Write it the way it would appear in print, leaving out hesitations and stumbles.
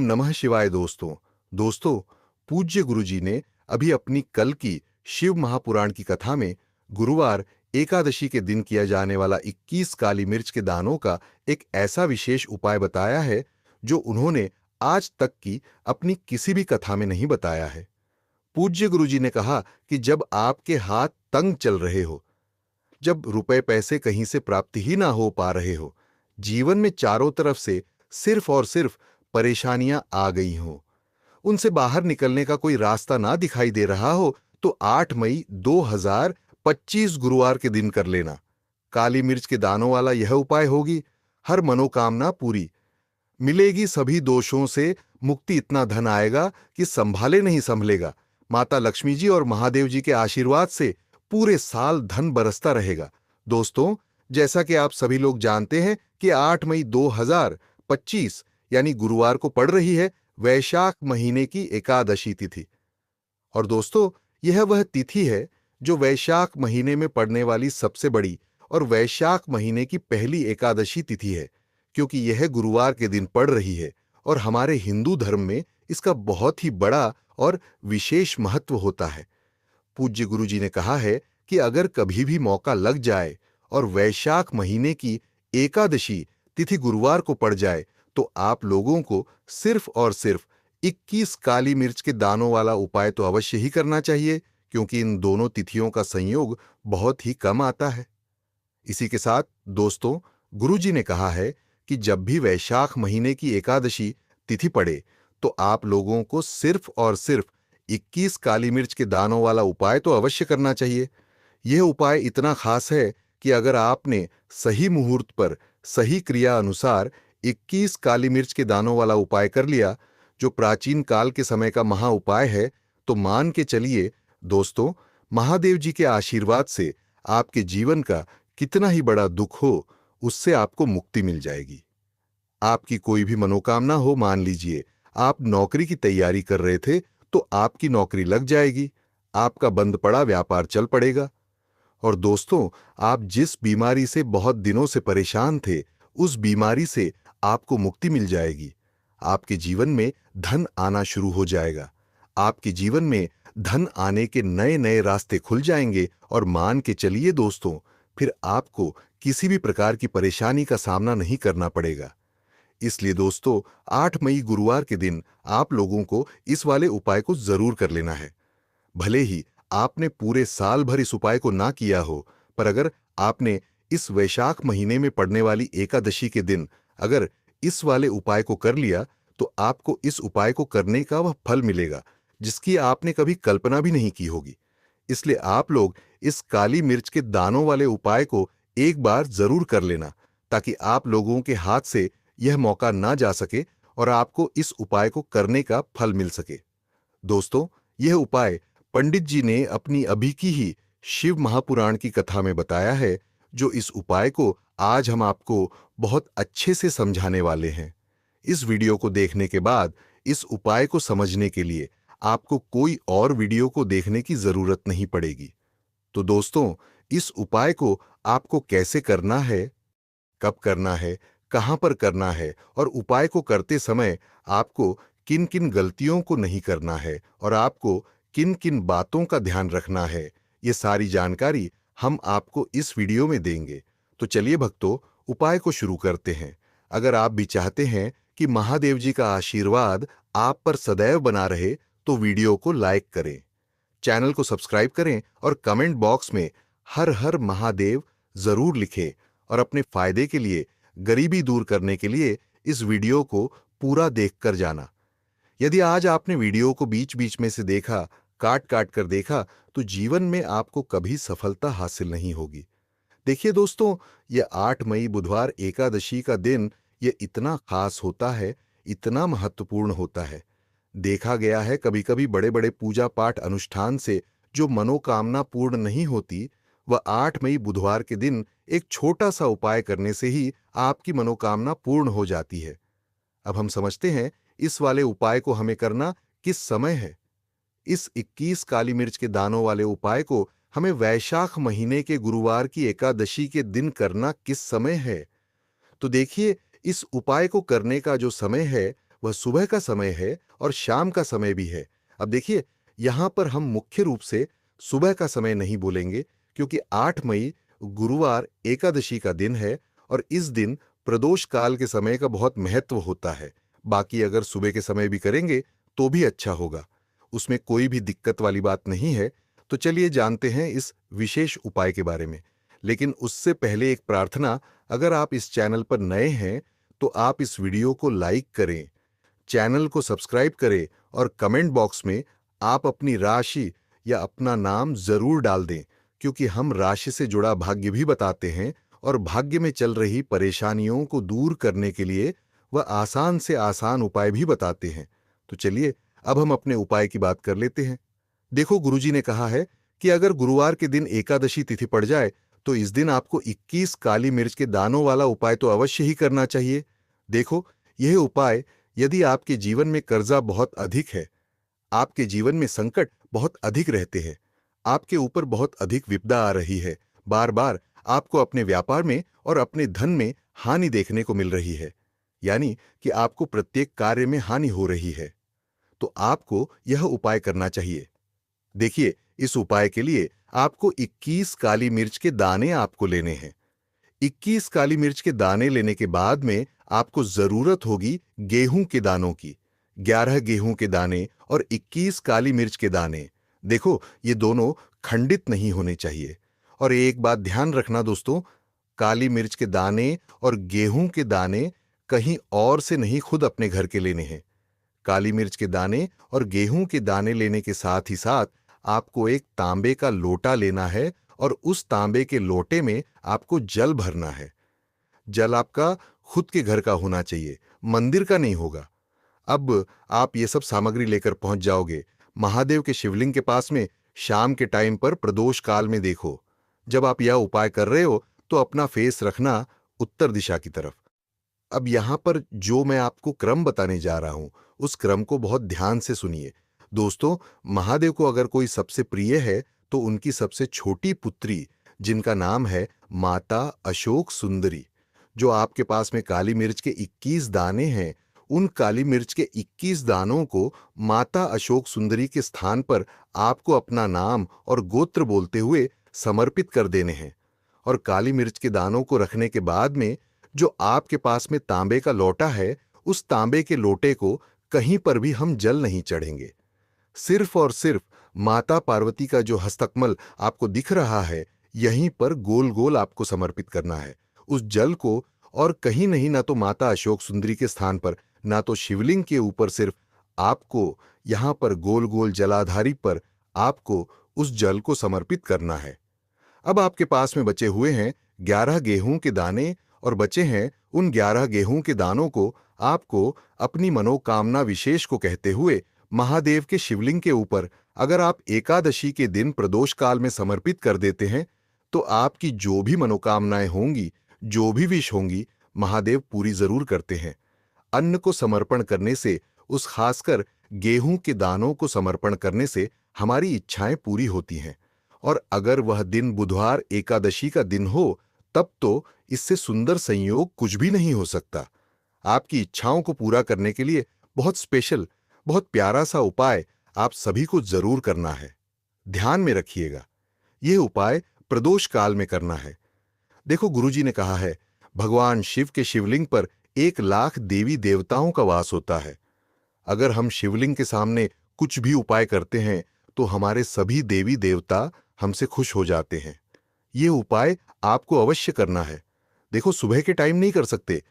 नमः शिवाय दोस्तों। दोस्तों, पूज्य गुरुजी ने अभी अपनी कल की शिव महापुराण की कथा में गुरुवार एकादशी के दिन किया जाने वाला 21 काली मिर्च के दानों का एक ऐसा विशेष उपाय बताया है जो उन्होंने आज तक की अपनी किसी भी कथा में नहीं बताया है। पूज्य गुरुजी ने कहा कि जब आपके हाथ तंग चल रहे हो, जब रुपए पैसे कहीं से प्राप्त ही ना हो पा रहे हो, जीवन में चारों तरफ से सिर्फ और सिर्फ परेशानियां आ गई हो, उनसे बाहर निकलने का कोई रास्ता ना दिखाई दे रहा हो, तो 8 मई 2025 गुरुवार के दिन कर लेना। काली मिर्च के दानों वाला यह उपाय होगी हर मनोकामना पूरी, मिलेगी सभी दोषों से मुक्ति, इतना धन आएगा कि संभाले नहीं संभलेगा। माता लक्ष्मी जी और महादेव जी के आशीर्वाद से पूरे साल धन बरसता रहेगा। दोस्तों, जैसा कि आप सभी लोग जानते हैं कि 8 मई 2025 यानी गुरुवार को पड़ रही है वैशाख महीने की एकादशी तिथि। और दोस्तों, यह वह तिथि है जो वैशाख महीने में पड़ने वाली सबसे बड़ी और वैशाख महीने की पहली एकादशी तिथि है, क्योंकि यह गुरुवार के दिन पड़ रही है और हमारे हिंदू धर्म में इसका बहुत ही बड़ा और विशेष महत्व होता है। पूज्य गुरुजी ने कहा है कि अगर कभी भी मौका लग जाए और वैशाख महीने की एकादशी तिथि गुरुवार को पड़ जाए, तो आप लोगों को सिर्फ और सिर्फ 21 काली मिर्च के दानों वाला उपाय तो अवश्य ही करना चाहिए, क्योंकि इन दोनों तिथियों का संयोग बहुत ही कम आता है। इसी के साथ दोस्तों, गुरुजी ने कहा है कि जब भी वैशाख महीने की एकादशी तिथि पड़े, तो आप लोगों को सिर्फ और सिर्फ 21 काली मिर्च के दानों वाला उपाय तो अवश्य करना चाहिए। यह उपाय इतना खास है कि अगर आपने सही मुहूर्त पर सही क्रिया अनुसार 21 काली मिर्च के दानों वाला उपाय कर लिया, जो प्राचीन काल के समय का महा उपाय है, तो मान के चलिए दोस्तों, महादेव जी के आशीर्वाद से आपके जीवन का कितना ही बड़ा दुख हो, उससे आपको मुक्ति मिल जाएगी। आपकी कोई भी मनोकामना हो, मान लीजिए आप नौकरी की तैयारी कर रहे थे, तो आपकी नौकरी लग जाएगी, आपका बंद पड़ा व्यापार चल पड़ेगा। और दोस्तों, आप जिस बीमारी से बहुत दिनों से परेशान थे, उस बीमारी से आपको मुक्ति मिल जाएगी। आपके जीवन में धन आना शुरू हो जाएगा। आपके जीवन में धन आने के नए नए रास्ते खुल जाएंगे और मान के चलिए दोस्तों, फिर आपको किसी भी प्रकार की परेशानी का सामना नहीं करना पड़ेगा। इसलिए दोस्तों, 8 मई गुरुवार के दिन आप लोगों को इस वाले उपाय को जरूर कर लेना है। भले ही आपने पूरे साल भर इस उपाय को ना किया हो, पर अगर आपने इस वैशाख महीने में पड़ने वाली एकादशी के दिन अगर इस वाले उपाय को कर लिया, तो आपको इस उपाय को करने का वह फल मिलेगा जिसकी आपने कभी कल्पना भी नहीं की होगी। इसलिए आप लोग इस काली मिर्च के दानों वाले उपाय को एक बार जरूर कर लेना, ताकि आप लोगों के हाथ से यह मौका ना जा सके और आपको इस उपाय को करने का फल मिल सके। दोस्तों, यह उपाय पंडित जी ने अपनी अभी की ही शिव महापुराण की कथा में बताया है, जो इस उपाय को आज हम आपको बहुत अच्छे से समझाने वाले हैं। इस वीडियो को देखने के बाद इस उपाय को समझने के लिए आपको कोई और वीडियो को देखने की जरूरत नहीं पड़ेगी। तो दोस्तों, इस उपाय को आपको कैसे करना है, कब करना है, कहां पर करना है और उपाय को करते समय आपको किन किन गलतियों को नहीं करना है और आपको किन किन बातों का ध्यान रखना है, ये सारी जानकारी हम आपको इस वीडियो में देंगे। तो चलिए भक्तों, उपाय को शुरू करते हैं। अगर आप भी चाहते हैं कि महादेव जी का आशीर्वाद आप पर सदैव बना रहे, तो वीडियो को लाइक करें, चैनल को सब्सक्राइब करें और कमेंट बॉक्स में हर हर महादेव जरूर लिखें और अपने फायदे के लिए, गरीबी दूर करने के लिए इस वीडियो को पूरा देखकर जाना। यदि आज आपने वीडियो को बीच बीच में से देखा, काट काट कर देखा, तो जीवन में आपको कभी सफलता हासिल नहीं होगी। देखिए दोस्तों, यह 8 मई बुधवार एकादशी का दिन यह इतना खास होता है, इतना महत्वपूर्ण होता है। देखा गया है कभी कभी बड़े बड़े पूजा पाठ अनुष्ठान से जो मनोकामना पूर्ण नहीं होती, वह 8 मई बुधवार के दिन एक छोटा सा उपाय करने से ही आपकी मनोकामना पूर्ण हो जाती है। अब हम समझते हैं इस वाले उपाय को हमें करना किस समय है। इस 21 काली मिर्च के दानों वाले उपाय को हमें वैशाख महीने के गुरुवार की एकादशी के दिन करना किस समय है। तो देखिए, इस उपाय को करने का जो समय है वह सुबह का समय है और शाम का समय भी है। अब देखिए, यहाँ पर हम मुख्य रूप से सुबह का समय नहीं बोलेंगे, क्योंकि 8 मई गुरुवार एकादशी का दिन है और इस दिन प्रदोष काल के समय का बहुत महत्व होता है। बाकी अगर सुबह के समय भी करेंगे तो भी अच्छा होगा, उसमें कोई भी दिक्कत वाली बात नहीं है। तो चलिए जानते हैं इस विशेष उपाय के बारे में। लेकिन उससे पहले एक प्रार्थना, अगर आप इस चैनल पर नए हैं तो आप इस वीडियो को लाइक करें, चैनल को सब्सक्राइब करें और कमेंट बॉक्स में आप अपनी राशि या अपना नाम जरूर डाल दें, क्योंकि हम राशि से जुड़ा भाग्य भी बताते हैं और भाग्य में चल रही परेशानियों को दूर करने के लिए वह आसान से आसान उपाय भी बताते हैं। तो चलिए अब हम अपने उपाय की बात कर लेते हैं। देखो, गुरुजी ने कहा है कि अगर गुरुवार के दिन एकादशी तिथि पड़ जाए तो इस दिन आपको 21 काली मिर्च के दानों वाला उपाय तो अवश्य ही करना चाहिए। देखो, यह उपाय, यदि आपके जीवन में कर्जा बहुत अधिक है, आपके जीवन में संकट बहुत अधिक रहते हैं, आपके ऊपर बहुत अधिक विपदा आ रही है, बार बार आपको अपने व्यापार में और अपने धन में हानि देखने को मिल रही है, यानी कि आपको प्रत्येक कार्य में हानि हो रही है, तो आपको यह उपाय करना चाहिए। देखिए, इस उपाय के लिए आपको 21 काली मिर्च के दाने आपको लेने हैं। 21 काली मिर्च के दाने लेने के बाद में आपको जरूरत होगी गेहूं के दानों की। 11 गेहूं के दाने और 21 काली मिर्च के दाने। देखो, ये दोनों खंडित नहीं होने चाहिए। और एक बात ध्यान रखना दोस्तों, काली मिर्च के दाने और गेहूं के दाने कहीं और से नहीं, खुद अपने घर के लेने हैं। काली मिर्च के दाने और गेहूं के दाने लेने के साथ ही साथ आपको एक तांबे का लोटा लेना है और उस तांबे के लोटे में आपको जल भरना है। जल आपका खुद के घर का होना चाहिए, मंदिर का नहीं होगा। अब आप ये सब सामग्री लेकर पहुंच जाओगे महादेव के शिवलिंग के पास में शाम के टाइम पर प्रदोष काल में। देखो, जब आप यह उपाय कर रहे हो तो अपना फेस रखना उत्तर दिशा की तरफ। अब यहां पर जो मैं आपको क्रम बताने जा रहा हूं, उस क्रम को बहुत ध्यान से सुनिए। दोस्तों, महादेव को अगर कोई सबसे प्रिय है तो उनकी सबसे छोटी पुत्री, जिनका नाम है माता अशोक सुंदरी, जो आपके पास में काली मिर्च के 21 दाने हैं, उन काली मिर्च के 21 दानों को माता अशोक सुंदरी के स्थान पर आपको अपना नाम और गोत्र बोलते हुए समर्पित कर देने हैं। और काली मिर्च के दानों को रखने के बाद में जो आपके पास में तांबे का लोटा है, उस तांबे के लोटे को कहीं पर भी हम जल नहीं चढ़ेंगे। सिर्फ और सिर्फ माता पार्वती का जो हस्तकमल आपको दिख रहा है, यहीं पर गोल गोल आपको समर्पित करना है उस जल को, और कहीं नहीं, ना तो माता अशोक सुंदरी के स्थान पर, ना तो शिवलिंग के ऊपर, सिर्फ आपको यहां पर गोल गोल जलाधारी पर आपको उस जल को समर्पित करना है। अब आपके पास में बचे हुए हैं 11 गेहूं के दाने, और बचे हैं उन 11 गेहूं के दानों को आपको अपनी मनोकामना विशेष को कहते हुए महादेव के शिवलिंग के ऊपर, अगर आप एकादशी के दिन प्रदोष काल में समर्पित कर देते हैं तो आपकी जो भी मनोकामनाएं होंगी, जो भी विश होंगी, महादेव पूरी जरूर करते हैं। अन्न को समर्पण करने से, उस खासकर गेहूं के दानों को समर्पण करने से हमारी इच्छाएं पूरी होती हैं। और अगर वह दिन बुधवार एकादशी का दिन हो, तब तो इससे सुंदर संयोग कुछ भी नहीं हो सकता। आपकी इच्छाओं को पूरा करने के लिए बहुत स्पेशल, बहुत प्यारा सा उपाय आप सभी को जरूर करना है। ध्यान में रखिएगा, यह उपाय प्रदोष काल में करना है। देखो, गुरुजी ने कहा है, भगवान शिव के शिवलिंग पर 1 लाख देवी देवताओं का वास होता है। अगर हम शिवलिंग के सामने कुछ भी उपाय करते हैं तो हमारे सभी देवी देवता हमसे खुश हो जाते हैं। ये उपाय आपको अवश्य करना है। देखो, सुबह के टाइम नहीं कर सकते,